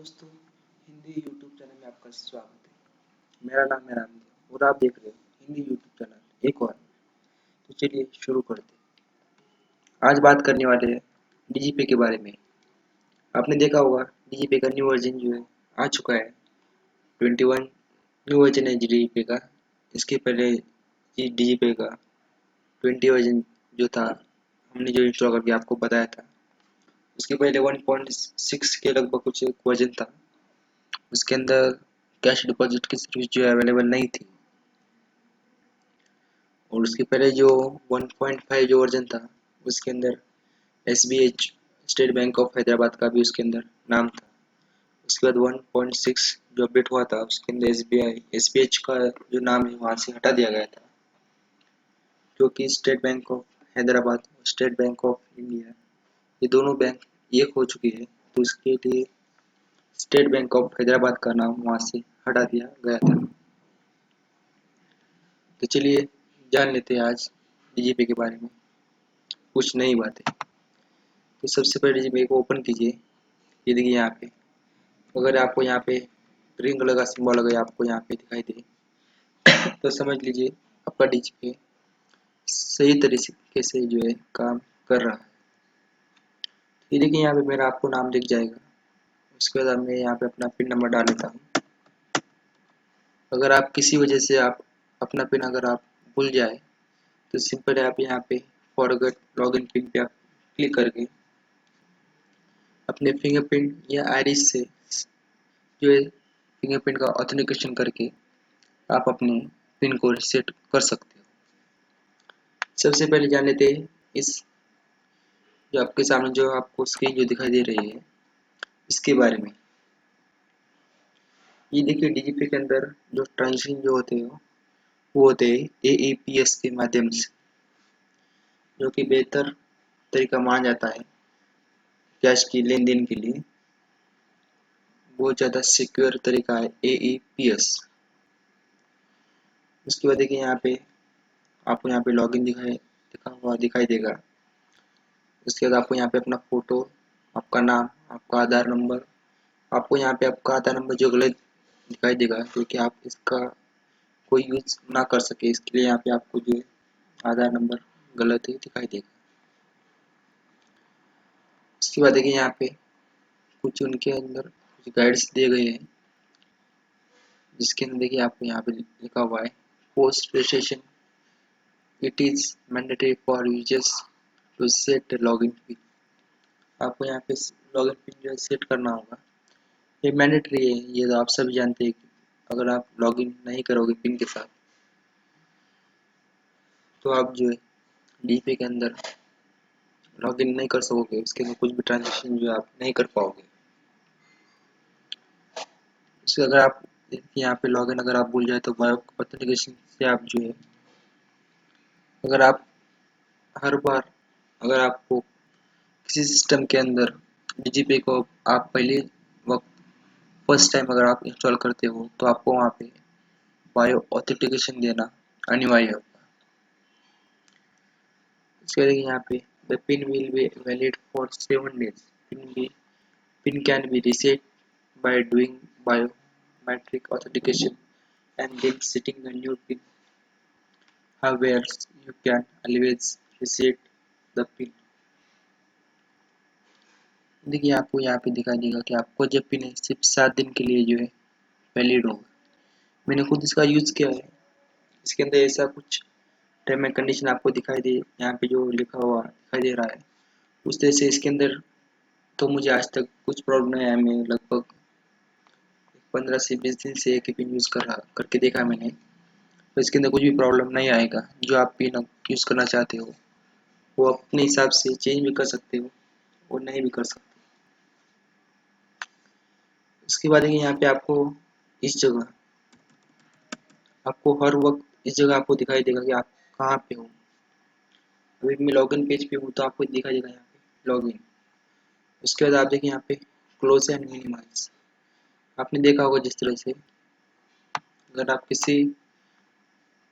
दोस्तों, Hindi YouTube channel में आपका स्वागत है। मेरा नाम है रामदेव और आप देख रहे हो हिंदी यूट्यूब चैनल एक और। तो चलिए शुरू करते हैं। आज बात करने वाले हैं डीजीपे के बारे में। आपने देखा होगा डीजीपे का न्यू वर्जन जो है आ चुका है। 21 न्यू वर्जन है डीजीपे का। इसके पहले डीजीपे का 20 वर्जन जो था, हमने जो इंस्टॉल करके आपको बताया था। उसके पहले 1.6 के लगभग कुछ एक वर्जन था। उसके अंदर कैश डिपॉजिट की सर्विस जो है अवेलेबल नहीं थी। और उसके पहले जो 1.5 जो वर्जन था, उसके अंदर एसबीएच स्टेट बैंक ऑफ हैदराबाद का भी उसके अंदर नाम था। उसके बाद 1.6 जो अपडेट हुआ था, उसके अंदर एसबीएच का जो नाम है वहाँ से हटा दिया गया था, क्योंकि स्टेट बैंक ऑफ हैदराबाद और स्टेट बैंक ऑफ इंडिया ये दोनों बैंक एक हो चुकी है। तो उसके लिए स्टेट बैंक ऑफ हैदराबाद का नाम वहाँ से हटा दिया गया था। तो चलिए जान लेते हैं आज डीजीपे के बारे में कुछ नई बातें। तो सबसे पहले डीजीपे को ओपन कीजिए। ये देखिए यहाँ पे, अगर आपको यहाँ पे ग्रीन कलर का सिंबल अगर आपको यहाँ पे दिखाई दे तो समझ लीजिए आपका डीजीपे सही तरीके से जो है काम कर रहा है। ये देखिए यहाँ पे मेरा आपको नाम दिख जाएगा। उसके बाद मैं यहाँ पे अपना पिन नंबर डाल देता हूँ। अगर आप किसी वजह से आप अपना पिन अगर आप भूल जाए तो सिंपल है, आप यहाँ पे फॉरगेट लॉगिन पिन पे आप क्लिक करके अपने फिंगरप्रिंट या आइरिस से जो है फिंगरप्रिंट का ऑथेंटिकेशन करके आप अपने पिन को रीसेट कर सकते हो। सबसे पहले जान लेते हैं इस जो आपके सामने जो आपको स्क्रीन जो दिखाई दे रही है इसके बारे में। ये देखिए डीजीपी के अंदर जो ट्रांजेक्शन जो होते हैं वो होते हैं एईपीएस के माध्यम से, जो कि बेहतर तरीका माना जाता है कैश की लेन देन के लिए। बहुत ज़्यादा सिक्योर तरीका है एईपीएस। उसके बाद देखिए यहाँ पे आपको यहाँ पे लॉगिन दिखाई देगा। उसके बाद आपको यहाँ पे अपना फोटो, आपका नाम, आपका आधार नंबर, आपको यहाँ पे आपका आधार नंबर जो गलत दिखाई देगा क्योंकि आप इसका कोई यूज ना कर सके, इसके लिए यहाँ पे आपको जो है आधार नंबर गलत ही दिखाई देगा। उसके बाद देखिए यहाँ पे कुछ उनके अंदर कुछ गाइड्स दिए गए हैं, जिसके अंदर देखिए आपको यहाँ पे लिखा हुआ है post registration it is mandatory for users to set login PIN. आपको यहाँ पे लॉगिन पिन जो है सेट करना होगा। ये मैंडेटरी है, ये तो आप सभी जानते हैं कि अगर आप लॉगिन नहीं करोगे पिन के साथ तो आप जो है डीपे के अंदर लॉगिन नहीं कर सकोगे। उसके अंदर कुछ भी ट्रांजेक्शन जो है आप नहीं कर पाओगे। इससे अगर आप यहाँ पे लॉगिन अगर आप भूल जाए तो बायो ऑथेंटिकेशन से आप जो है अगर आप हर बार अगर आपको किसी सिस्टम के अंदर डीजीपे को आप पहले वक्त फर्स्ट टाइम अगर आप इंस्टॉल करते हो तो आपको वहाँ पे बायो ऑथेंटिकेशन देना अनिवार्य होगा। इसके लिए यहाँ पे the pin will be valid for 7 days। Pin can be reset by doing biometric authentication and then setting a new pin. However, you can always reset the pin। देखिए आपको यहाँ पे दिखाई देगा कि आपको जब पिन है सिर्फ 7 दिन के लिए जो है वैलिड होगा। मैंने खुद इसका यूज़ किया है। इसके अंदर ऐसा कुछ टर्म एंड कंडीशन आपको दिखाई दे, यहाँ पे जो लिखा हुआ दिखाई दे रहा है उस तरह से इसके अंदर तो मुझे आज तक कुछ प्रॉब्लम नहीं आया। मैं लगभग 15 से 20 दिन से एक ही पिन यूज़ करके देखा मैंने, तो इसके अंदर कुछ भी प्रॉब्लम नहीं आएगा। जो आप पिन यूज़ करना चाहते हो वो अपने हिसाब से चेंज भी कर सकते हो और नहीं भी कर सकते। उसके बाद यहाँ पे आपको इस जगह आपको हर वक्त इस जगह आपको दिखाई देगा कि आप कहाँ पे हो। अभी मैं लॉगिन पेज पे हूँ तो आपको दिखाई देगा यहाँ पे लॉगिन। उसके बाद आप देखिए यहाँ पे क्लोज एंड मिनिमाइज। आपने देखा होगा जिस तरह से अगर आप किसी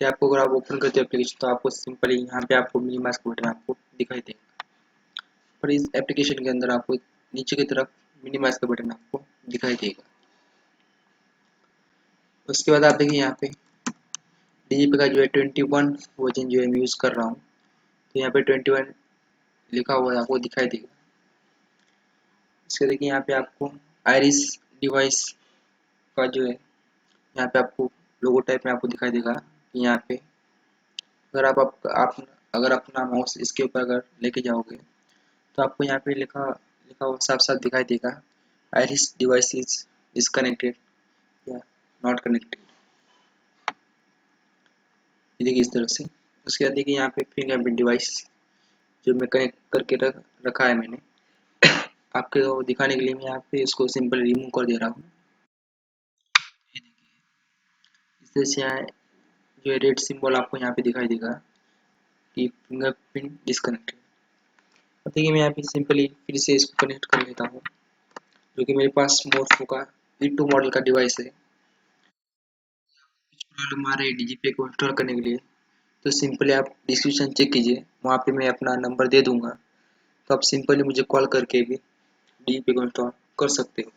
टैब को अगर आप ओपन करते हो एप्लीकेशन तो आपको सिंपली यहाँ पे आपको मिनिमाइज का बटन आपको दिखाई देगा। पर इस एप्लीकेशन के अंदर आपको नीचे की तरफ मिनिमाइज का बटन आपको दिखाई देगा। उसके बाद आप देखिए यहाँ पे डीजीपी का जो है 21 वर्जन जो है मैं यूज़ कर रहा हूँ, तो यहाँ पे 21 लिखा हुआ है आपको दिखाई देगा। इसके देखिए यहाँ पे आपको आइरिस डिवाइस का जो है यहाँ पे आपको लोगो टाइप में आपको दिखाई देगा कि यहाँ पे अगर आप अगर अपना माउस इसके ऊपर अगर लेके जाओगे तो आपको यहाँ पे लिखा लिखा हुआ साफ साफ दिखाई देगा आइरिस डिवाइस इज डिसकनेक्टेड या नॉट कनेक्टेड। ये देखिए इस तरह से। उसके बाद देखिए यहाँ पे फिंगरप्रिंट डिवाइस जो मैं कनेक्ट करके रखा है मैंने आपके को दिखाने के लिए मैं यहाँ पे इसको सिंपल रिमूव कर दे रहा हूँ। इस तरह से यहाँ जो है रेड सिंबल आपको यहाँ पे दिखाई देगा कि फिंगरप्रिंट डिस्कनेक्टेड। अब देखिए मैं यहाँ पे सिंपली फिर से इसको कनेक्ट कर लेता हूँ, जो कि मेरे पास मोटो का E2 मॉडल का डिवाइस है। प्रॉब्लम आ रही है डीजीपी को इंस्टॉल करने के लिए, तो सिंपली आप डिस्क्रिप्शन चेक कीजिए, वहाँ पे मैं अपना नंबर दे दूंगा, तो आप सिंपली मुझे कॉल करके भी डीजीपी को इंस्टॉल कर सकते हो।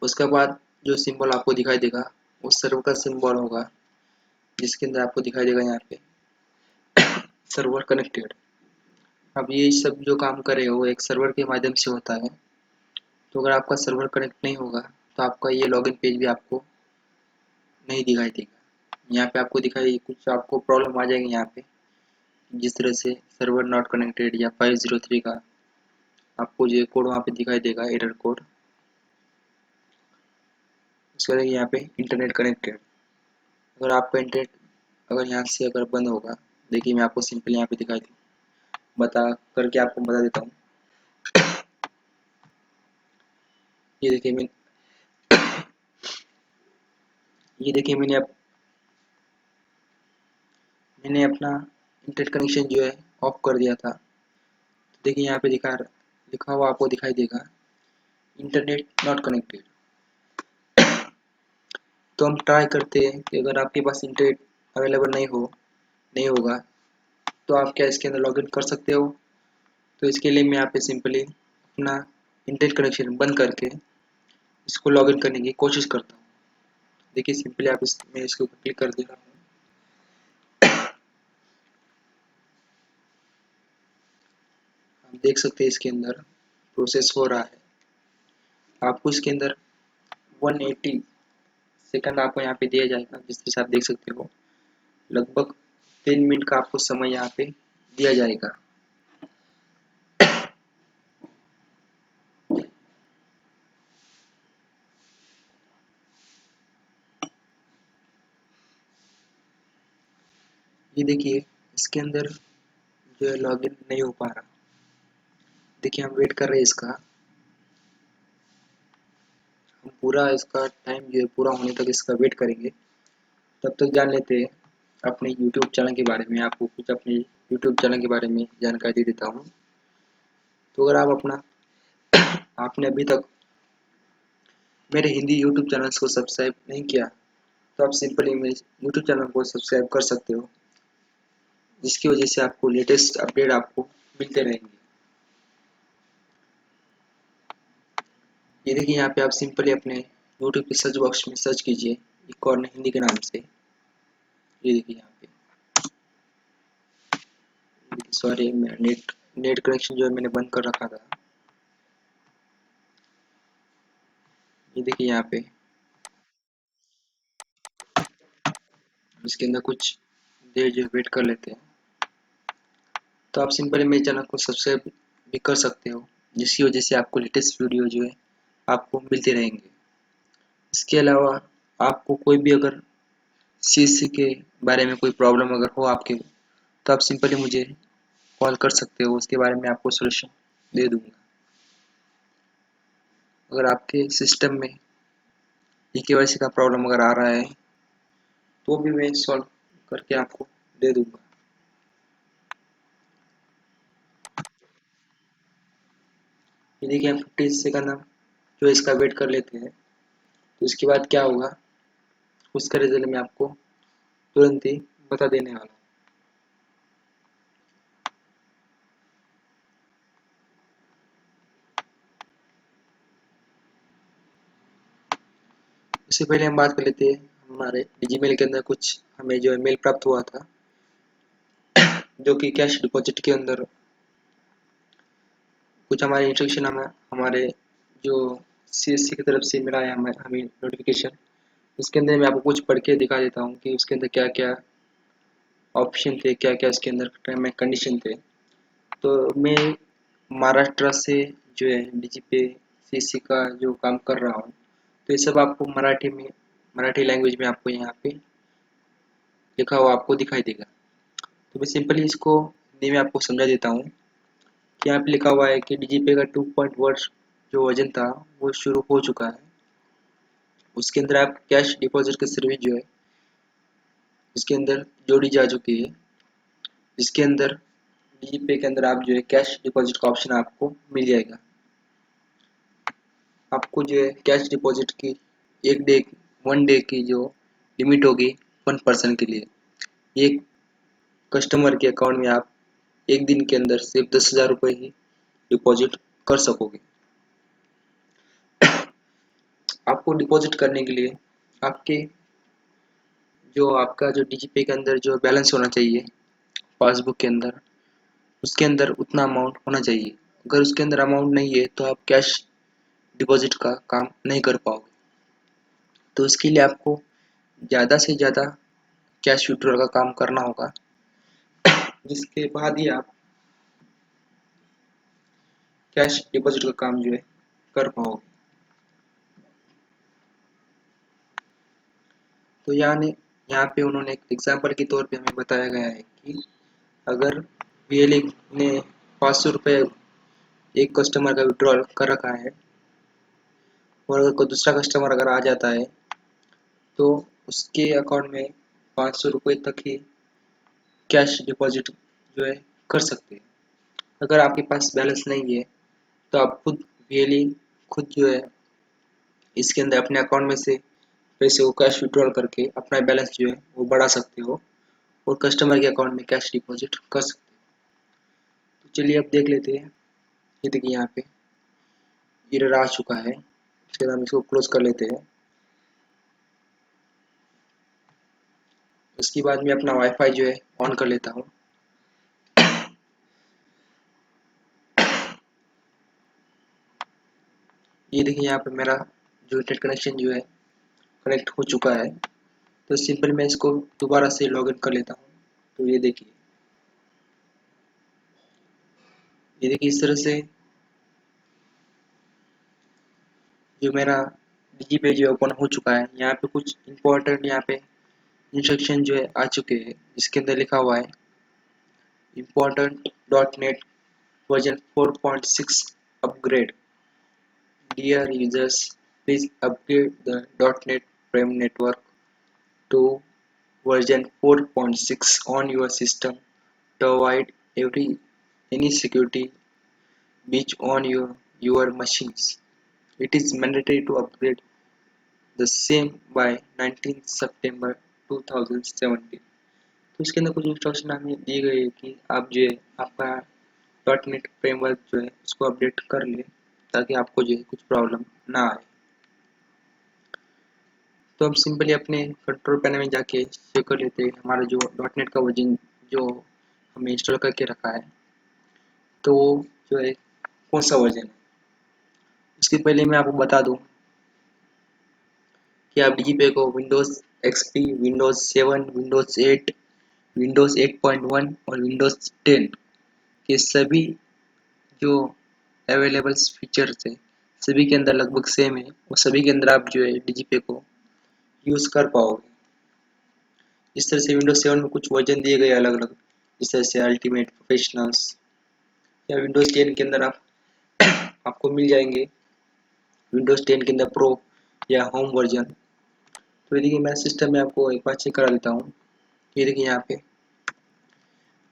उसके बाद जो सिंबल आपको दिखाई देगा वो सर्वर का सिंबल होगा, जिसके अंदर आपको दिखाई देगा यहाँ पे सर्वर कनेक्टेड। अब ये सब जो काम करे वो एक सर्वर के माध्यम से होता है, तो अगर आपका सर्वर कनेक्ट नहीं होगा तो आपका ये लॉगिन पेज भी आपको नहीं दिखाई देगा। यहाँ पे आपको दिखाई कुछ आपको प्रॉब्लम आ जाएगी यहाँ पे, जिस तरह से सर्वर नॉट कनेक्टेड या 503 का आपको जो कोड वहाँ पे दिखाई देगा एरर कोड। उसके बाद यहाँ पे इंटरनेट कनेक्टेड, अगर आपका इंटरनेट अगर यहाँ से अगर बंद होगा, देखिए मैं आपको सिंपल यहाँ पे दिखाई बता करके आपको बता देता हूँ। ये देखिए मैंने अपना इंटरनेट कनेक्शन जो है ऑफ कर दिया था। तो देखिए यहाँ पे लिखा हुआ आपको दिखाई देगा इंटरनेट नॉट कनेक्टेड। तो हम ट्राई करते हैं कि अगर आपके पास इंटरनेट अवेलेबल नहीं होगा तो आप क्या इसके अंदर लॉगिन कर सकते हो। तो इसके लिए मैं यहाँ पे सिंपली अपना इंटरनेट कनेक्शन बंद करके इसको लॉगिन करने की कोशिश करता हूँ। देखिए सिंपली मैं इसके ऊपर क्लिक कर दे रहा हूँ। आप देख सकते हैं इसके अंदर प्रोसेस हो रहा है। आपको इसके अंदर 180 सेकंड आपको यहाँ पे दिया जाएगा, जिस तरह से आप देख सकते हो लगभग 3 मिनट का आपको समय यहाँ पे दिया जाएगा। ये देखिए इसके अंदर जो है लॉगिन नहीं हो पा रहा। देखिए हम वेट कर रहे हैं इसका, हम पूरा इसका टाइम जो है पूरा होने तक इसका वेट करेंगे। तब तक जान लेते हैं अपने यूट्यूब चैनल के बारे में। आपको कुछ अपने यूट्यूब चैनल के बारे में जानकारी दे देता हूँ। तो अगर आपने अभी तक मेरे हिंदी यूट्यूब चैनल को सब्सक्राइब नहीं किया तो आप सिंपली मेरे यूट्यूब चैनल को सब्सक्राइब कर सकते हो, जिसकी वजह से आपको लेटेस्ट अपडेट आपको मिलते रहेंगे। ये देखिए यहाँ पे आप सिंपली अपने यूट्यूब के सर्च बॉक्स में सर्च कीजिए इकॉर्न हिंदी के नाम से। ये देखिए यहाँ पे सॉरी मैं नेट कनेक्शन जो है मैंने बंद कर रखा था। ये देखिए यहाँ पे इसके अंदर कुछ देर जो वेट कर लेते हैं, तो आप सिंपली मेरे चैनल को सब्सक्राइब भी कर सकते हो, जिसकी वजह से आपको लेटेस्ट वीडियो जो है आपको मिलते रहेंगे। इसके अलावा आपको कोई भी अगर सीसी के बारे में कोई प्रॉब्लम अगर हो आपके, तो आप सिंपली मुझे कॉल कर सकते हो, उसके बारे में आपको सोल्यूशन दे दूंगा। अगर आपके सिस्टम में ईकेवाईसी का प्रॉब्लम अगर आ रहा है तो भी मैं सॉल्व करके आपको दे दूंगा। ये देखिए हम 50 सेकंड हम जो इसका वेट कर लेते हैं, तो इसके बाद क्या होगा उसका रिजल्ट मैं आपको तुरंत ही बता देने वाला हूँ। उससे पहले हम बात कर लेते हैं हमारे डीजीमेल के अंदर कुछ हमें जो है मेल प्राप्त हुआ था, जो कि कैश डिपॉजिट के अंदर कुछ हमारे इंस्ट्रक्शन हमें हमारे जो सीएससी की तरफ से मिला है हमें नोटिफिकेशन। उसके अंदर मैं आपको कुछ पढ़ के दिखा देता हूँ कि उसके अंदर क्या क्या ऑप्शन थे, क्या क्या उसके अंदर टर्म एंड कंडीशन थे। तो मैं महाराष्ट्र से जो है डीजीपे सीएससी का जो काम कर रहा हूँ, तो ये सब आपको मराठी लैंग्वेज में आपको यहाँ पे लिखा हुआ आपको दिखाई देगा। तो मैं सिंपली इसको हिंदी में आपको समझा देता हूँ कि यहाँ पे लिखा हुआ है कि डीजीपे का 2.1 जो वर्जन था वो शुरू हो चुका है। उसके अंदर आप कैश डिपॉजिट की सर्विस जो है इसके अंदर जोड़ी जा चुकी है, जिसके अंदर डीजीपे के अंदर आप जो है कैश डिपॉजिट का ऑप्शन आपको मिल जाएगा। आपको जो है कैश डिपॉजिट की एक डे 1 डे की जो लिमिट होगी 1 पर्सन के लिए, एक कस्टमर के अकाउंट में आप एक दिन के अंदर सिर्फ 10,000 रुपये ही डिपॉजिट कर सकोगे। आपको डिपॉजिट करने के लिए आपके आपका जो डीजीपे के अंदर जो बैलेंस होना चाहिए पासबुक के अंदर, उसके अंदर उतना अमाउंट होना चाहिए। अगर उसके अंदर अमाउंट नहीं है तो आप कैश डिपॉजिट का काम नहीं कर पाओगे। तो इसके लिए आपको ज़्यादा से ज़्यादा कैश विड्रॉल का काम करना होगा, जिसके बाद ही आप कैश डिपॉजिट का काम जो है कर पाओगे। तो यहाँ पे उन्होंने एक एग्जाम्पल के तौर पे हमें बताया गया है कि अगर वीएलए ने 500 रुपये एक कस्टमर का विड्रॉल कर रखा है और अगर कोई दूसरा कस्टमर अगर आ जाता है तो उसके अकाउंट में 500 रुपये तक ही कैश डिपॉजिट जो है कर सकते हैं। अगर आपके पास बैलेंस नहीं है तो आप खुद वीएलए खुद जो है इसके अंदर अपने अकाउंट में से पैसे को कैश विड्रॉल करके अपना बैलेंस जो है वो बढ़ा सकते हो और कस्टमर के अकाउंट में कैश डिपॉजिट कर सकते हो। तो चलिए अब देख लेते हैं। ये देखिए यहाँ पे एरर आ चुका है, फिर हम इसको क्लोज कर लेते हैं। उसके बाद मैं अपना वाईफाई जो है ऑन कर लेता हूँ। ये देखिए यहाँ पे मेरा जो इंटरनेट कनेक्शन जो है कनेक्ट हो चुका है। तो सिंपल मैं इसको दोबारा से लॉगिन कर लेता हूँ। तो ये देखिए इस तरह से जो मेरा डीजी पेज ओपन हो चुका है। यहाँ पे कुछ इंपॉर्टेंट यहाँ पे इंस्ट्रक्शन जो है आ चुके हैं, जिसके अंदर लिखा हुआ है important dot net version 4.6 upgrade. Dear users, please upgrade the dot net frame network to version 4.6 on your system to avoid any security breach on your machines. It is mandatory to upgrade the same by 19 September 2017। तो इसके अंदर कुछ instruction हमें दी गई है कि आप जो है आपका डॉट नेट फ्रेमवर्क जो है उसको अपडेट कर ले, ताकि आपको जो है कुछ प्रॉब्लम ना आए। तो हम सिंपली अपने कंट्रोल पैनल में जाके चेक कर लेते हैं हमारा जो डॉट नेट का वर्जन जो हमने इंस्टॉल करके रखा है, तो वो जो है कौन सा वर्जन है। इसके पहले मैं आपको बता दूं कि आप डीजीपे को Windows XP, Windows 7, Windows 8, Windows 8.1 और विंडोज़ 10 के सभी जो अवेलेबल फीचर्स है सभी के अंदर लगभग सेम है, और सभी के अंदर आप जो है डीजीपे को यूज़ कर पाओगे। इस तरह से विंडोज 7 में कुछ वर्जन दिए गए अलग अलग, इस तरह से अल्टीमेट, प्रोफेशनल्स, या विंडोज 10 के अंदर आप आपको मिल जाएंगे विंडोज 10 के अंदर प्रो या होम वर्जन। तो ये देखिए मैं सिस्टम में आपको एक बार चेक करा लेता हूँ। ये देखिए यहाँ पे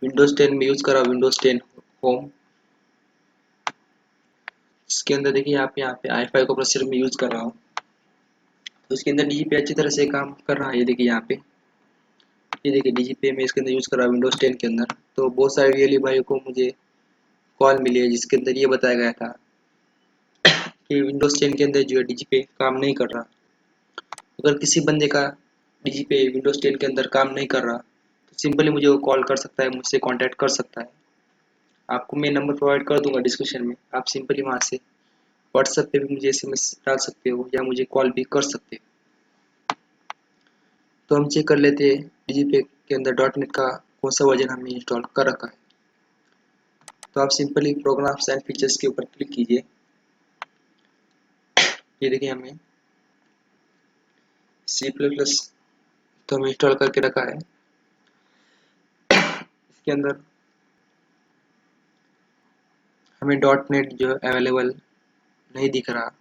विंडोज 10 में यूज़ करा विंडोज 10 होम, इसके अंदर देखिए यहाँ पे i5 को प्रोसेसर में यूज़ कर रहा हूँ। तो इसके अंदर डीजीपी अच्छी तरह से काम कर रहा है। ये देखिए यहाँ पे, ये देखिए डीजीपी में इसके अंदर यूज़ कर रहा है विंडोज 10 के अंदर। तो बहुत सारे रियली भाई को मुझे कॉल मिली है जिसके अंदर ये बताया गया था कि विंडोज 10 के अंदर जो है डीजीपी काम नहीं कर रहा। अगर किसी बंदे का डीजीपे विंडोज 10 के अंदर काम नहीं कर रहा तो सिंपली मुझे वो कॉल कर सकता है, मुझसे कांटेक्ट कर सकता है। आपको मैं नंबर प्रोवाइड कर दूंगा डिस्क्रिप्शन में, आप सिंपली वहाँ से व्हाट्सएप पे भी मुझे एसएमएस डाल सकते हो या मुझे कॉल भी कर सकते हो। तो हम चेक कर लेते हैं डीजीपे के अंदर डॉट नेट का कौन सा वर्जन हमने इंस्टॉल कर रखा है। तो आप सिंपली प्रोग्राम्स एंड फीचर्स के ऊपर क्लिक कीजिए। ये देखिए हमें C++ तो हम इंस्टॉल करके रखा है। इसके अंदर हमें डॉट नेट जो है अवेलेबल नहीं दिख रहा,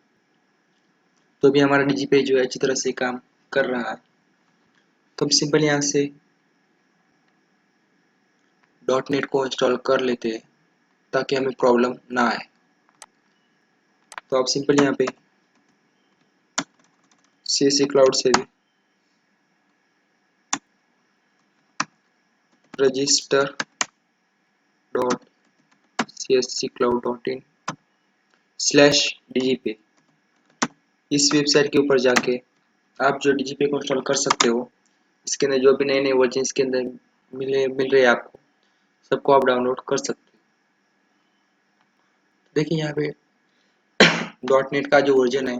तो भी हमारा डीजीपे जो है अच्छी तरह से काम कर रहा है। तो हम सिंपल यहाँ से डॉट नेट को इंस्टॉल कर लेते हैं ताकि हमें प्रॉब्लम ना आए। तो आप सिंपल यहाँ पे CSC क्लाउड से भी रजिस्टर डॉट csccloud.in/dgp इस वेबसाइट के ऊपर जाके आप जो डीजीपे को इंस्टॉल कर सकते हो। इसके अंदर जो भी नए नए वर्जन इसके अंदर मिल रहे हैं आपको, सबको आप डाउनलोड कर सकते हो। देखिए यहाँ पे डॉट नेट का जो वर्जन है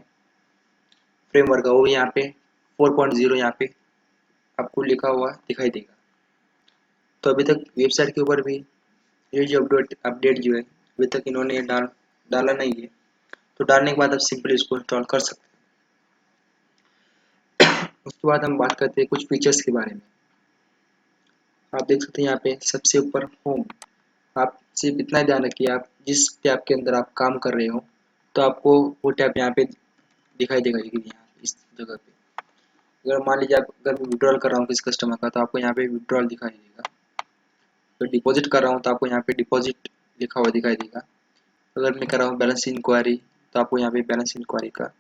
फ्रेमवर्क का, वो यहाँ पे 4.0 यहाँ पे आपको लिखा हुआ दिखाई देगा। तो अभी तक वेबसाइट के ऊपर भी ये जो अपडेट जो है अभी तक इन्होंने डाला नहीं है। तो डालने के बाद आप सिंपली इसको इंस्टॉल कर सकते हैं। उसके बाद हम बात करते हैं कुछ फीचर्स के बारे में। आप देख सकते हैं यहाँ पे सबसे ऊपर होम। आप सिर्फ इतना ध्यान रखिए, आप जिस टैब के अंदर आप काम कर रहे हो तो आपको वो टैब यहाँ पे दिखाई देगा। यहाँ इस जगह पे अगर मान लीजिए आप अगर मैं विड्रॉल कर रहा हूँ किसी कस्टमर का तो आपको यहाँ पे विड्रॉल दिखाई देगा। अगर डिपॉजिट कर रहा हूँ तो आपको यहाँ पे डिपॉजिट लिखा हुआ दिखाई देगा। अगर मैं कर रहा हूँ बैलेंस इंक्वायरी तो आपको यहाँ पे बैलेंस इंक्वायरी का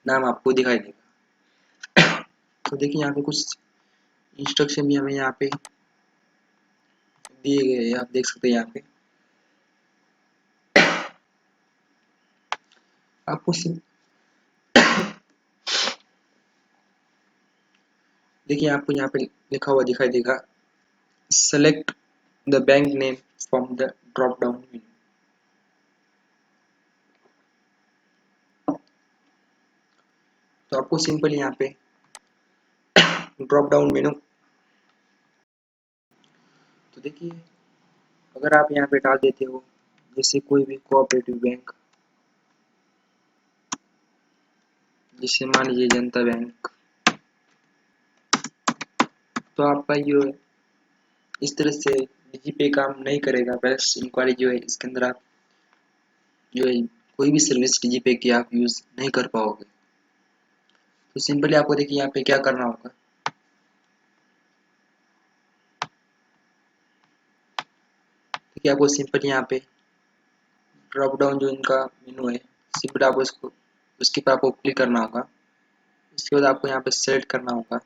नाम आपको दिखाई देगा। तो देखिए यहाँ पे कुछ इंस्ट्रक्शन भी हमें यहाँ पे दिए गए हैं, आप देख सकते हैं यहाँ पे आपको देखिए आपको यहाँ पे लिखा हुआ दिखाई देगा select the bank name from the drop down menu. तो आपको सिंपल यहाँ पे ड्रॉप डाउन मेनू, तो देखिए अगर आप यहाँ पे डाल देते हो जैसे कोई भी कोऑपरेटिव बैंक, जिससे मान लीजिए जनता बैंक, तो आपका जो है इस तरह से डीजीपे काम नहीं करेगा। बैलेंस इंक्वायरी जो है इसके अंदर आप जो है कोई भी सर्विस डीजीपे की आप यूज नहीं कर पाओगे। तो सिंपली आपको देखिए यहाँ पे क्या करना होगा। देखिए आपको सिंपल यहाँ पे ड्रॉप डाउन जो इनका मेनू है, सिंपल आपको इसको उसके पर आपको क्लिक करना होगा। इसके बाद आपको यहाँ पे सेलेक्ट करना होगा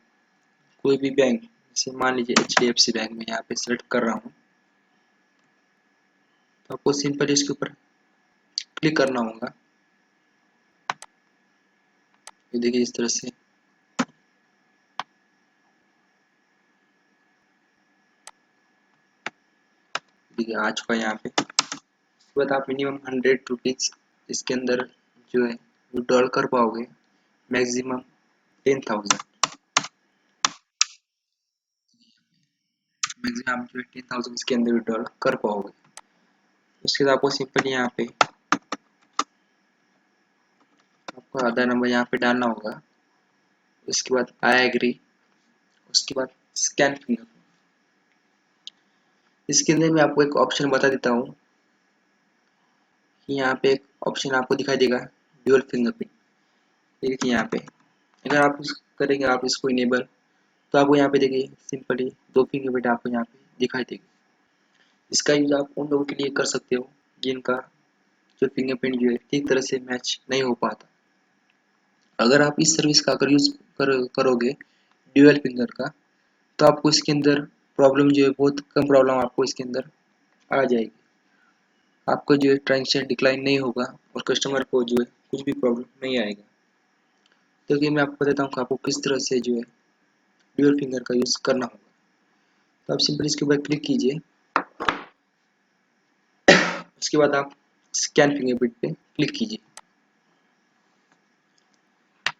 कोई भी बैंक, जैसे मान लीजिए HDFC बैंक में यहाँ पे सेलेक्ट कर रहा हूँ। तो आपको सिंपल इसके ऊपर क्लिक करना होगा। ये देखिए इस तरह से देखिए आ चुका है यहाँ पे। उसके बाद आप मिनिमम 100 रुपीज इसके अंदर जो है विड्रॉल कर पाओगे, मैक्सिमम 10,000, मैक्सिमम आप जो है 10,000 इसके अंदर विड्रॉल कर पाओगे। उसके बाद आपको सिंपल यहाँ पे आपको आधार नंबर यहाँ पे डालना होगा। उसके बाद आई एग्री, उसके बाद स्कैन फिंगर। इसके अंदर मैं आपको एक ऑप्शन बता देता हूँ कि यहाँ पे एक ऑप्शन आपको दिखाई देगा ड्यूअल फिंगरप्रिंट। ये देखिए यहाँ पे अगर आप करेंगे आप इसको इनेबल, तो आपको यहाँ पे देखिए सिंपली 2 फिंगरप्रिंट आपको यहाँ पे दिखाई देगी। इसका यूज आप उन लोगों के लिए कर सकते हो जिनका जो फिंगरप्रिंट जो है ठीक तरह से मैच नहीं हो पाता। अगर आप इस सर्विस का अगर यूज करोगे ड्यूअल फिंगर का, तो आपको इसके अंदर प्रॉब्लम जो है बहुत कम प्रॉब्लम आपको इसके अंदर आ जाएगी। आपको जो है ट्रांजेक्शन डिक्लाइन नहीं होगा और कस्टमर को जो है कुछ भी प्रॉब्लम नहीं आएगा। तो कि मैं आपको बताता हूँ कि आपको किस तरह से जो है ड्यूल फिंगर का यूज़ करना होगा। तो आप सिंपल इसके ऊपर क्लिक कीजिए। उसके बाद आप स्कैन फिंगरप्रिंट पे क्लिक कीजिए।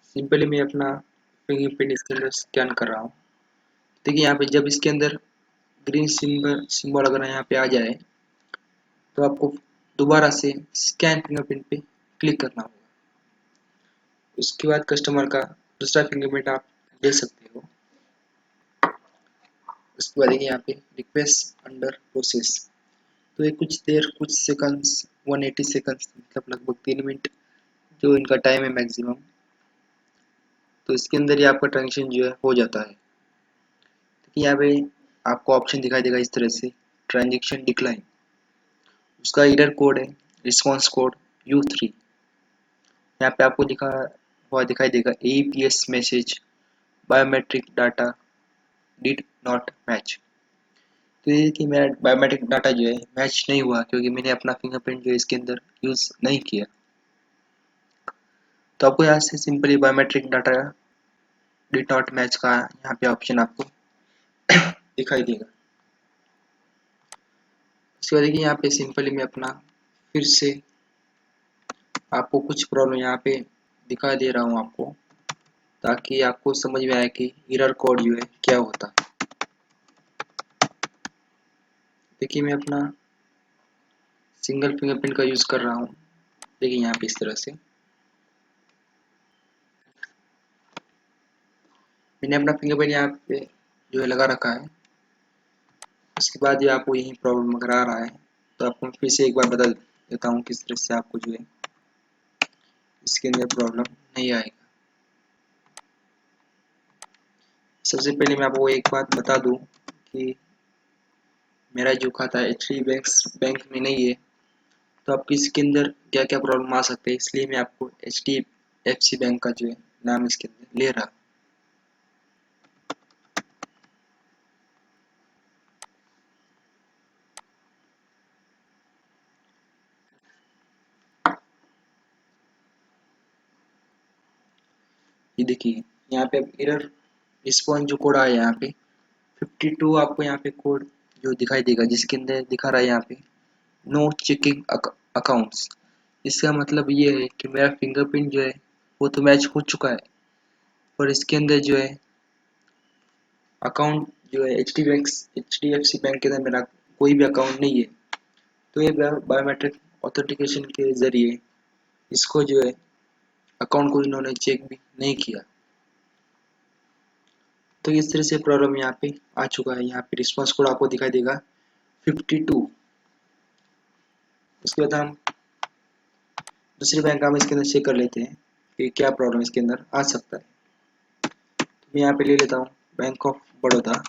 सिंपली मैं अपना फिंगरप्रिंट इसके अंदर स्कैन कर रहा हूँ। देखिए यहाँ पे जब इसके अंदर ग्रीन सिंबल अगर यहाँ पे आ जाए तो आपको दोबारा से स्कैन फिंगरप्रिंट पे क्लिक करना होगा। उसके बाद कस्टमर का दूसरा फिंगरप्रिंट आप ले सकते हो। उसके बाद देखिए यहाँ पे रिक्वेस्ट अंडर प्रोसेस। तो ये कुछ सेकंड्स 180 सेकंड्स मतलब लगभग 3 मिनट जो इनका टाइम है मैक्सिमम। तो इसके अंदर ही आपका ट्रांजेक्शन जो है हो जाता है। देखिए यहाँ पे आपको ऑप्शन दिखाई देगा इस तरह से, ट्रांजेक्शन डिक्लाइन। उसका एरर कोड है रिस्पॉन्स कोड U3। यहाँ पे आपको लिखा हुआ दिखाई देगा AEPS message biometric data did not match. तो ये कि मेरा बायोमेट्रिक डाटा जो है मैच नहीं हुआ क्योंकि मैंने अपना फिंगरप्रिंट जो है इसके अंदर यूज़ नहीं किया। तो आपको यहाँ से simply biometric data did not match का यहाँ पे ऑप्शन आपको दिखाई देगा। उसके बाद देखिए यहाँ पे सिंपली मैं अपना फिर से आपको कुछ प्रॉब्लम यहाँ पे दिखा दे रहा हूँ आपको, ताकि आपको समझ में आए कि एरर कोड जो है क्या होता है। देखिए मैं अपना सिंगल फिंगरप्रिंट का यूज़ कर रहा हूँ। देखिए यहाँ पे इस तरह से मैंने अपना फिंगरप्रिंट यहाँ पे जो है लगा रखा है। उसके बाद ये आपको यही प्रॉब्लम अगर आ रहा है तो आपको फिर से एक बार बता देता हूँ किस तरह से आपको जो है इसके अंदर प्रॉब्लम नहीं आएगा। सबसे पहले मैं आपको एक बात बता दूं कि मेरा जो खाता है HDFC बैंक में नहीं है। तो आपको इसके अंदर क्या क्या प्रॉब्लम आ सकते हैं, इसलिए मैं आपको HDFC बैंक का जो है नाम इसके अंदर ले रहा। ये देखिए यहाँ पे एरर रिस्पॉन्स जो कोड आया यहाँ पे 52 आपको यहाँ पे कोड जो दिखाई देगा, जिसके अंदर दिखा रहा है यहाँ पे नो चेकिंग अकाउंट्स। इसका मतलब ये है कि मेरा फिंगरप्रिंट जो है वो तो मैच हो चुका है, पर इसके अंदर जो है अकाउंट जो है HDFC बैंक के अंदर मेरा कोई भी अकाउंट नहीं है। तो ये बायोमेट्रिक ऑथेंटिकेशन के जरिए इसको जो है अकाउंट को इन्होंने चेक भी नहीं किया। तो इस तरह से प्रॉब्लम यहाँ पे आ चुका है। यहाँ पे रिस्पॉन्स कोड आपको दिखाई देगा 52। उसके बाद हम दूसरे बैंक का हम इसके अंदर चेक कर लेते हैं कि क्या प्रॉब्लम इसके अंदर आ सकता है। तो मैं यहाँ पे ले लेता हूँ बैंक ऑफ बड़ौदा।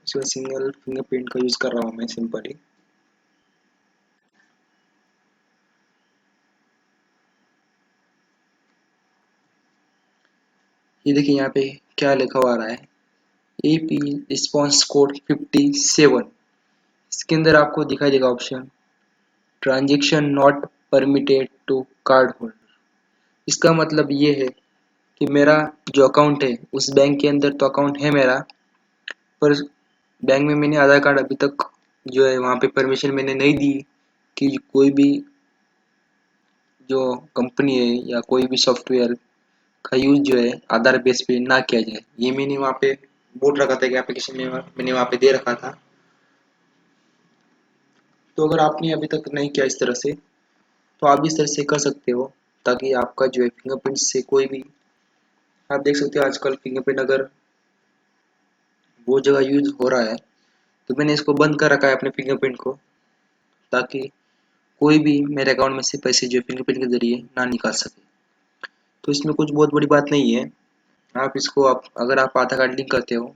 इसका सिंगल फिंगरप्रिंट का यूज कर रहा हूँ मैं सिंपली। ये देखिए यहाँ पे क्या लिखा हुआ आ रहा है AP रिस्पॉन्स कोड 57। इसके अंदर आपको दिखाई देगा option transaction not permitted to card holder. इसका मतलब ये है कि मेरा जो अकाउंट है उस बैंक के अंदर तो अकाउंट है मेरा, पर बैंक में मैंने आधार कार्ड अभी तक जो है वहाँ पे परमिशन मैंने नहीं दी कि कोई भी जो कंपनी है या कोई भी सॉफ्टवेयर का यूज जो है आधार बेस पे ना किया जाए। ये मैंने वहाँ पे बोल रखा था कि एप्लीकेशन में मैंने वहाँ पे दे रखा था। तो अगर आपने अभी तक नहीं किया इस तरह से तो आप भी इस तरह से कर सकते हो, ताकि आपका जो है फिंगरप्रिंट से कोई भी, आप देख सकते हो आजकल फिंगरप्रिंट अगर बहुत जगह यूज हो रहा है। तो मैंने इसको बंद कर रखा है अपने फिंगरप्रिंट को, ताकि कोई भी मेरे अकाउंट में से पैसे जो फिंगरप्रिंट के जरिए ना निकाल सके। तो इसमें कुछ बहुत बड़ी बात नहीं है। आप इसको आप अगर आप आधार कार्ड लिंक करते हो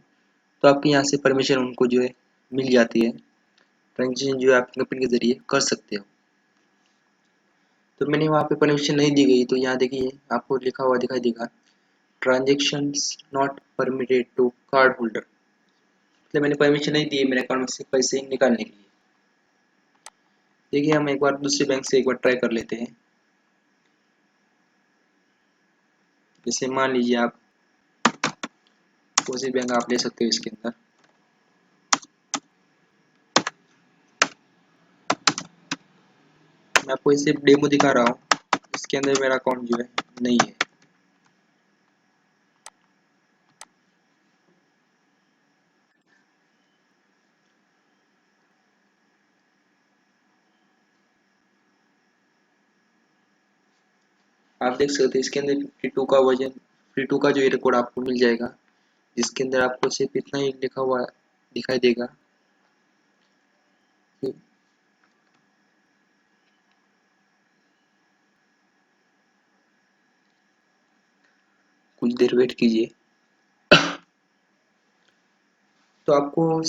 तो आपके यहाँ से परमिशन उनको जो है मिल जाती है, ट्रांजेक्शन जो है आप फिंगरप्रिंट के जरिए कर सकते हो। तो मैंने वहाँ पे परमिशन नहीं दी गई, तो यहाँ देखिए आपको लिखा हुआ दिखाई देगा transactions not permitted to card holder. मतलब मैंने परमिशन नहीं दी है मेरे अकाउंट में से पैसे निकालने के लिए। देखिए हम एक बार दूसरे बैंक से एक बार ट्राई कर लेते हैं। जैसे मान लीजिए आप कोई सी बैंक आप ले सकते हो इसके अंदर। मैं आपको इसे डेमो दिखा रहा हूँ, इसके अंदर मेरा अकाउंट जो है नहीं है। आप देख सकते हैं इसके अंदर 52 का वर्जन, 52 का जो एरर कोड आपको मिल जाएगा, जिसके अंदर आपको सिर्फ इतना ही लिखा हुआ दिखाई देगा कि कुछ देर वेट कीजिए। तो आपको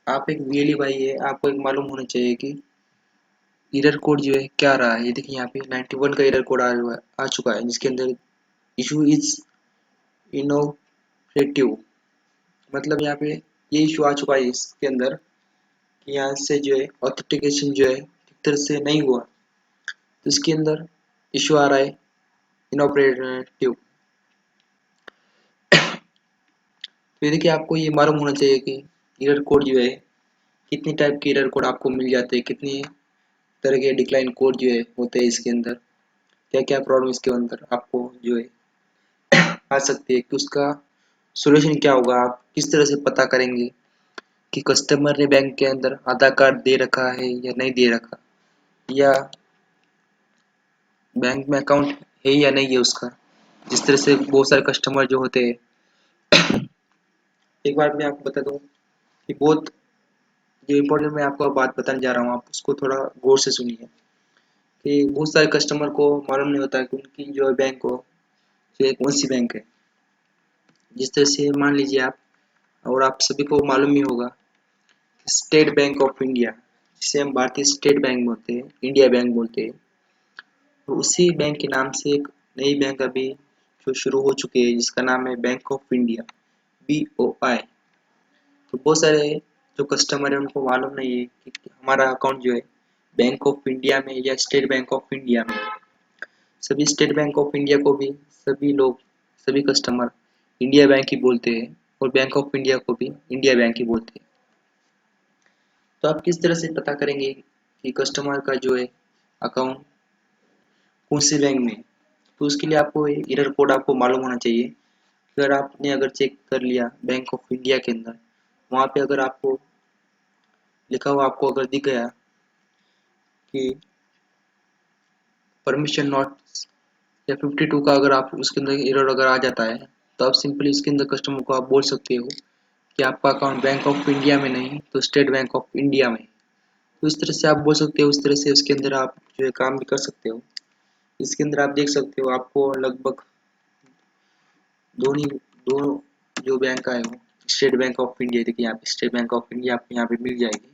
आप एक वीएलई भाई है, आपको एक मालूम होना चाहिए कि एरर कोड जो है क्या रहा है। ये देखिए यहाँ पे 91 का एरर कोड आ चुका है, जिसके अंदर इशू इज इनोवेटिव, मतलब यहाँ पे ये इशू आ चुका है इसके अंदर कि यहाँ से जो है ऑथेंटिकेशन जो है ठीक तरह से नहीं हुआ। तो इसके अंदर इशू आ रहा है इनऑपरेटिव। तो ये देखिए आपको ये मालूम होना चाहिए कि एरर कोड जो है कितनी टाइप के एरर कोड आपको मिल जाते हैं, कितनी तरह के डिक्लाइन कोड जो है होते हैं इसके अंदर, क्या क्या प्रॉब्लम इसके अंदर आपको जो है आ सकती है, कि उसका सॉल्यूशन क्या होगा, आप किस तरह से पता करेंगे कि कस्टमर ने बैंक के अंदर आधार कार्ड दे रखा है या नहीं दे रखा, या बैंक में अकाउंट है या नहीं है उसका। जिस तरह से बहुत सारे कस्टमर जो होते हैं, एक बार मैं आपको बता दूं कि बहुत जो इम्पोर्टेंट मैं आपको बात बताने जा रहा हूँ, आप उसको थोड़ा गौर से सुनिए। कि बहुत सारे कस्टमर को मालूम नहीं होता कि उनकी जो बैंक हो जो कौन सी बैंक है। जिस तरह से मान लीजिए आप, और आप सभी को मालूम ही होगा, स्टेट बैंक ऑफ इंडिया, जिसे हम भारतीय स्टेट बैंक बोलते हैं, इंडिया बैंक बोलते हैं, तो उसी बैंक के नाम से एक नई बैंक अभी जो शुरू हो चुकी है, जिसका नाम है बैंक ऑफ इंडिया, BOI। तो बहुत सारे जो कस्टमर है उनको मालूम नहीं है कि हमारा अकाउंट जो है बैंक ऑफ इंडिया में या स्टेट बैंक ऑफ इंडिया में। सभी स्टेट बैंक ऑफ इंडिया को भी सभी लोग, सभी कस्टमर इंडिया बैंक ही बोलते हैं, और बैंक ऑफ इंडिया को भी इंडिया बैंक ही बोलते हैं। तो आप किस तरह से पता करेंगे कि कस्टमर का जो है अकाउंट कौन से बैंक में है? तो उसके लिए आपको एरर कोड आपको मालूम होना चाहिए। अगर आपने अगर चेक कर लिया बैंक ऑफ इंडिया के अंदर, वहाँ पे अगर आपको लिखा हुआ आपको अगर दिख गया कि परमिशन नॉट या 52 का, अगर आप उसके अंदर एरर अगर आ जाता है, तो आप सिंपली उसके अंदर कस्टमर को आप बोल सकते हो कि आपका अकाउंट बैंक ऑफ इंडिया में नहीं तो स्टेट बैंक ऑफ इंडिया में। तो इस तरह से आप बोल सकते हो, उस तरह से उसके अंदर आप जो है काम भी कर सकते हो। इसके अंदर आप देख सकते हो आपको लगभग दोनों दोनों जो बैंक आए हो, स्टेट बैंक ऑफ इंडिया, देखिए यहाँ पे स्टेट बैंक ऑफ इंडिया आपको यहाँ पे मिल जाएगी।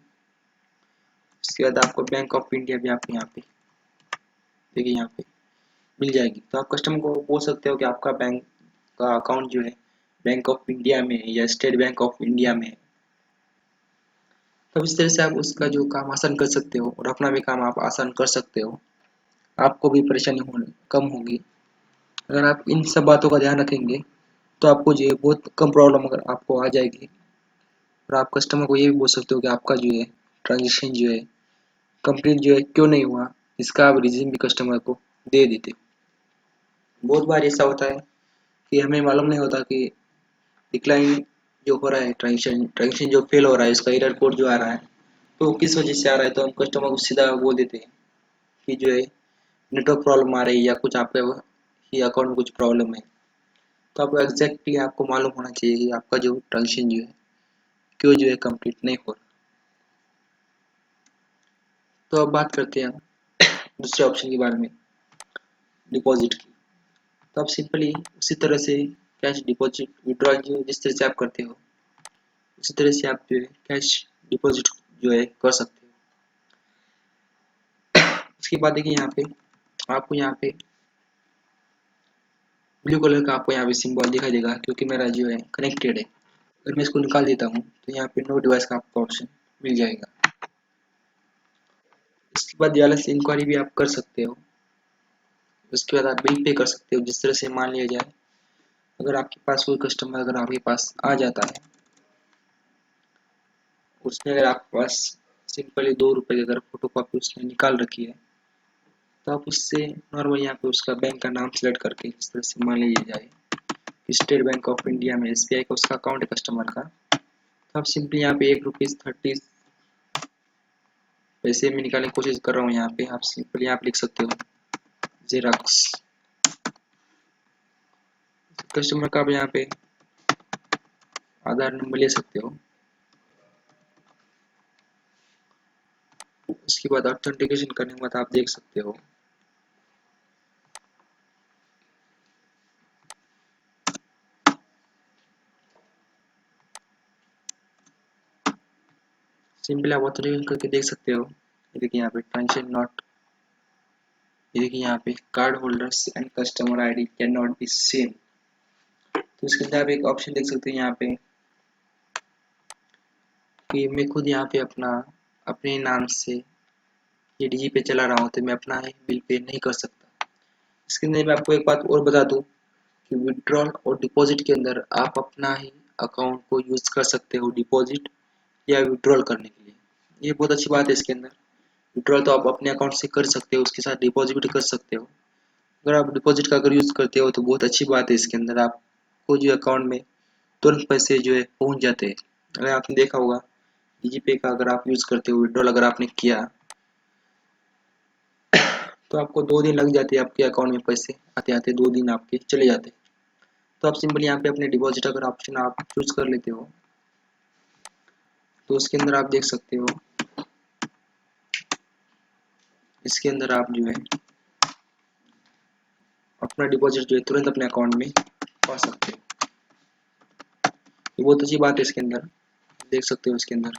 उसके बाद आपको बैंक ऑफ इंडिया भी आपको यहाँ पे देखिए यहाँ पे मिल जाएगी। तो आप कस्टमर को बोल सकते हो कि आपका बैंक का अकाउंट जो है बैंक ऑफ इंडिया में या स्टेट बैंक ऑफ इंडिया में। तो इस तरह से आप उसका जो काम आसान कर सकते हो, और अपना भी काम आप आसान कर सकते हो। आपको भी परेशानी होने कम होगी। अगर आप इन सब बातों का ध्यान रखेंगे, तो आपको जो है बहुत कम प्रॉब्लम अगर आपको आ जाएगी। और आप कस्टमर को ये भी बोल सकते हो कि आपका जो है ट्रांजेक्शन जो है कंप्लीट जो है क्यों नहीं हुआ, इसका आप रीज़न भी कस्टमर को दे देते हो। बहुत बार ऐसा होता है कि हमें मालूम नहीं होता कि डिक्लाइन जो हो रहा है, ट्रांजेक्शन ट्रांजेक्शन जो फेल हो रहा है, इसका एरर कोड जो आ रहा है, तो किस वजह से आ रहा है। तो हम कस्टमर को सीधा बोल देते हैं कि जो है नेटवर्क प्रॉब्लम आ रही है, या कुछ आपके ही अकाउंट में कुछ प्रॉब्लम है। तो आपको एग्जैक्टली आपको मालूम होना चाहिए कि आपका जो ट्रांजेक्शन जो है क्यों जो है कंप्लीट नहीं हो रहा। तो अब बात करते हैं हम दूसरे ऑप्शन के बारे में, डिपॉजिट की। तो आप सिंपली उसी तरह से कैश डिपॉजिट विड्रॉल जो जिस तरह से आप करते हो, उसी तरह से आप जो है कैश डिपॉजिट जो है कर सकते हो। उसके बाद देखिए यहाँ पे आपको यहाँ पे ब्लू कलर का आपको यहाँ पे सिंबल दिखाई देगा, क्योंकि मेरा जो है कनेक्टेड है। अगर मैं इसको निकाल देता हूँ तो यहाँ पे नो डिवाइस का आपको ऑप्शन मिल जाएगा। इसके बाद बैलेंस इंक्वायरी भी आप कर सकते हो। उसके बाद आप बिल पे कर सकते हो। जिस तरह से मान लिया जाए, अगर आपके पास कोई कस्टमर अगर आपके पास आ जाता है, उसने अगर आपके पास सिंपली 2 रुपए की अगर फोटो कॉपी उसने निकाल रखी है, तो आप उससे नॉर्मल यहाँ पे उसका बैंक का नाम सेलेक्ट करके, जिस तरह से मान लीजिए जाए स्टेट बैंक ऑफ इंडिया में SBI का उसका अकाउंट है कस्टमर का, तो आप सिंपली यहाँ पे ₹1.30 पैसे में निकालने की कोशिश कर रहा हूँ। यहाँ पे आप सिंपली यहाँ पे लिख सकते हो जेरॉक्स कस्टमर का। आप यहाँ पे आधार नंबर ले सकते हो। उसके बाद ऑथेंटिकेशन करने के बाद आप देख सकते हो सिंपली आप ऑथेंटिकेशन करके देख सकते हो। ये देखिए यहाँ पे ट्रांजेक्शन नॉट, ये देखिए यहाँ पे card holders and customer ID can not be same. तो इसके अंदर आप एक ऑप्शन देख सकते हो यहाँ पे कि मैं खुद यहाँ पे अपने नाम से ये डीजी पे चला रहा हूँ, तो मैं अपना ही बिल पे नहीं कर सकता। इसके अंदर मैं आपको एक बात और बता दूं कि विड्रॉल और डिपॉजिट के अंदर आप अपना ही अकाउंट को यूज कर सकते हो डिपॉजिट या विड्रॉल करने के लिए। ये बहुत अच्छी बात है इसके अंदर। विड्रॉल तो आप अपने अकाउंट से कर सकते हो, उसके साथ डिपॉजिट भी कर सकते हो। अगर आप डिपॉजिट का अगर यूज करते हो तो बहुत अच्छी बात है। इसके अंदर आपको जो अकाउंट में तुरंत पैसे जो है पहुंच जाते हैं। अगर आपने देखा होगा डीजीपे का अगर आप यूज करते हो, विड्रॉल अगर आपने किया, तो आपको 2 दिन लग जाते हैं आपके अकाउंट में पैसे आते आते, 2 दिन आपके चले जाते हैं। तो आप सिंपली यहाँ पे अपने डिपॉजिट अगर ऑप्शन आप चूज कर लेते हो, तो उसके अंदर आप देख सकते हो, इसके अंदर आप जो है अपना डिपॉजिट जो है तुरंत अपने अकाउंट में पा सकते हो। ये बहुत अच्छी बात है। इसके अंदर देख सकते हो, इसके अंदर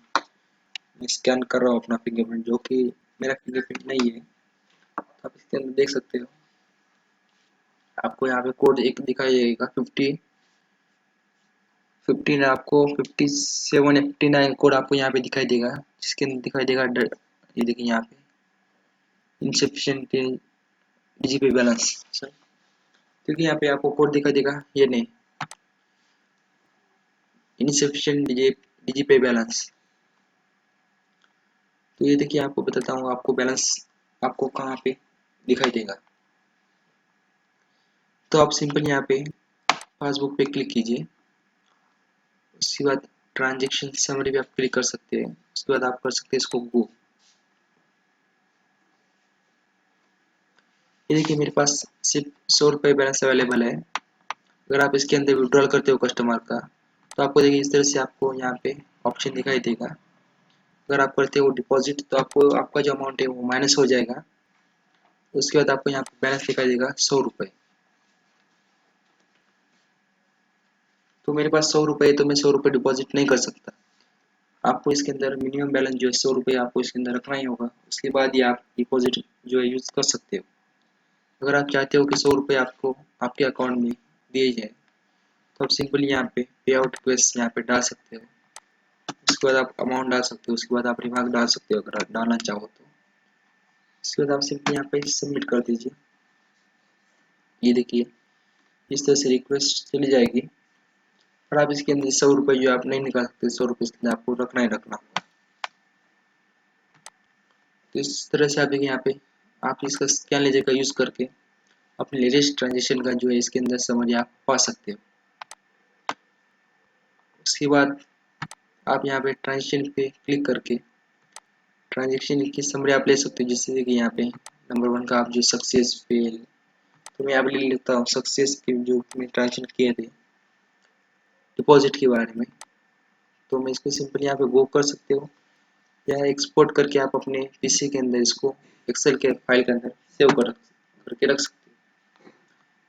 मैं स्कैन कर रहा हूँ अपना फिंगरप्रिंट, जो कि मेरा फिंगरप्रिंट नहीं है। आप इसके अंदर देख सकते हो, आपको यहाँ पे कोड एक दिखाई देगा 15 आपको 57 या 59 कोड आपको यहाँ पे दिखाई देगा, जिसके अंदर दिखाई देगा ये देखिए यहाँ पे इनसफिशिएंट डीजीपी बैलेंस, क्योंकि यहाँ पे आपको कोड दिखाई देगा, ये नहीं इनसफिशिएंट डीजीपी बैलेंस। तो ये देखिए आपको बताता हूँ आपको बैलेंस आपको कहाँ पे दिखाई देगा। तो आप सिंपल यहाँ पे पासबुक पे क्लिक कीजिए। उसके बाद ट्रांजेक्शन समरी भी आप क्लिक कर सकते हैं। उसके बाद आप कर सकते हैं इसको गो। ये देखिए मेरे पास सिर्फ ₹100 बैलेंस अवेलेबल है। अगर आप इसके अंदर विड्रॉल करते हो कस्टमर का, तो आपको देखिए इस तरह से आपको यहाँ पे ऑप्शन दिखाई देगा। अगर आप करते हो डिपॉजिट, तो आपको आपका जो अमाउंट है वो माइनस हो जाएगा। उसके बाद आपको यहाँ पे बैलेंस दिखाई देगा ₹100। तो मेरे पास ₹100 है, तो मैं ₹100 डिपॉजिट नहीं कर सकता। आपको इसके अंदर मिनिमम बैलेंस जो है ₹100 आपको इसके अंदर रखना ही होगा। उसके बाद ही आप डिपॉजिट जो है यूज कर सकते हो। अगर आप चाहते हो कि ₹100 आपको आपके अकाउंट में दिए जाए, तो आप सिंपली यहाँ पे पे आउट रिक्वेस्ट यहाँ पे डाल सकते हो। उसके बाद आप अमाउंट डाल सकते हो। उसके बाद आप रिमार्क डाल सकते हो अगर आप डालना चाहो तो। उसके बाद आप सिंपली यहाँ पे सबमिट कर दीजिए। ये देखिए इस तरह से रिक्वेस्ट चली जाएगी। और आप इसके अंदर ₹100 जो आप नहीं निकाल सकते, ₹100 इसके अंदर आपको रखना ही रखना। तो इस तरह से आप देखिए यहाँ पे आप इसका स्कैन लेजर का यूज करके अपने लेटेस्ट ट्रांजेक्शन का जो है इसके अंदर समरी आप पा सकते हो। उसके बाद आप यहाँ पे ट्रांजेक्शन पे क्लिक करके ट्रांजेक्शन की समरी आप ले सकते हो। जैसे कि यहाँ पे नंबर 1 का आप जो सक्सेस फेल, तो मैं यहाँ पे ले लेता हूँ सक्सेस के जो मैं ट्रांजेक्शन किए थे डिपॉजिट के बारे में। तो मैं इसको सिंपली यहाँ पे गो कर सकते हो, या एक्सपोर्ट करके आप अपने पीसी के अंदर इसको एक्सेल के फाइल के अंदर सेव करके रख सकते हो।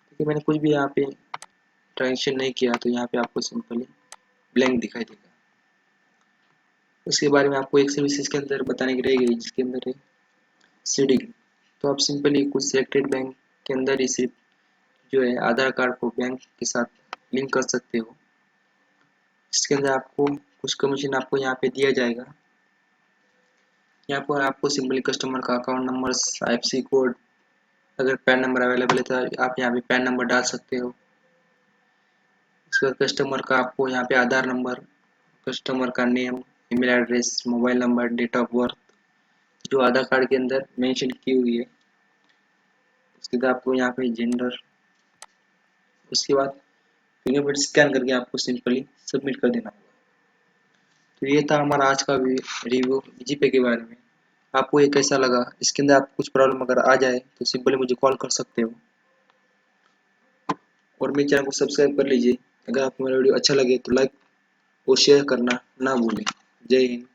क्योंकि मैंने कुछ भी यहाँ पे ट्रांजेक्शन नहीं किया, तो यहाँ पे आपको सिंपली ब्लैंक दिखाई देगा। उसके बारे में आपको एक सर्विस के अंदर बताने की रहेगी, जिसके अंदर है सीडिंग। तो आप सिंपली कुछ सिलेक्टेड बैंक के अंदर ही सिर्फ जो है आधार कार्ड को बैंक के साथ लिंक कर सकते हो। इसके अंदर आपको कुछ कमीशन आपको यहाँ पे दिया जाएगा। यहाँ पर आपको सिंपली कस्टमर का अकाउंट नंबर, आईएफएससी कोड, अगर पैन नंबर अवेलेबल है तो आप यहाँ पे पैन नंबर डाल सकते हो। उसके बाद कस्टमर का आपको यहाँ पे आधार नंबर, कस्टमर का name, email address, mobile number, date of birth जो आधार कार्ड के अंदर मेंशन की हुई है। उसके बाद आपको यहाँ पे जेंडर, उसके बाद फिंगरप्रिंट स्कैन करके आपको सिंपली सबमिट कर देना होगा। तो ये था हमारा आज का रिव्यू जीपे के बारे में। आपको ये कैसा लगा? इसके अंदर आपको कुछ प्रॉब्लम अगर आ जाए तो सिंपली मुझे कॉल कर सकते हो, और मेरे चैनल को सब्सक्राइब कर लीजिए। अगर आपको मेरा वीडियो अच्छा लगे तो लाइक और शेयर करना ना भूलें। जय हिंद।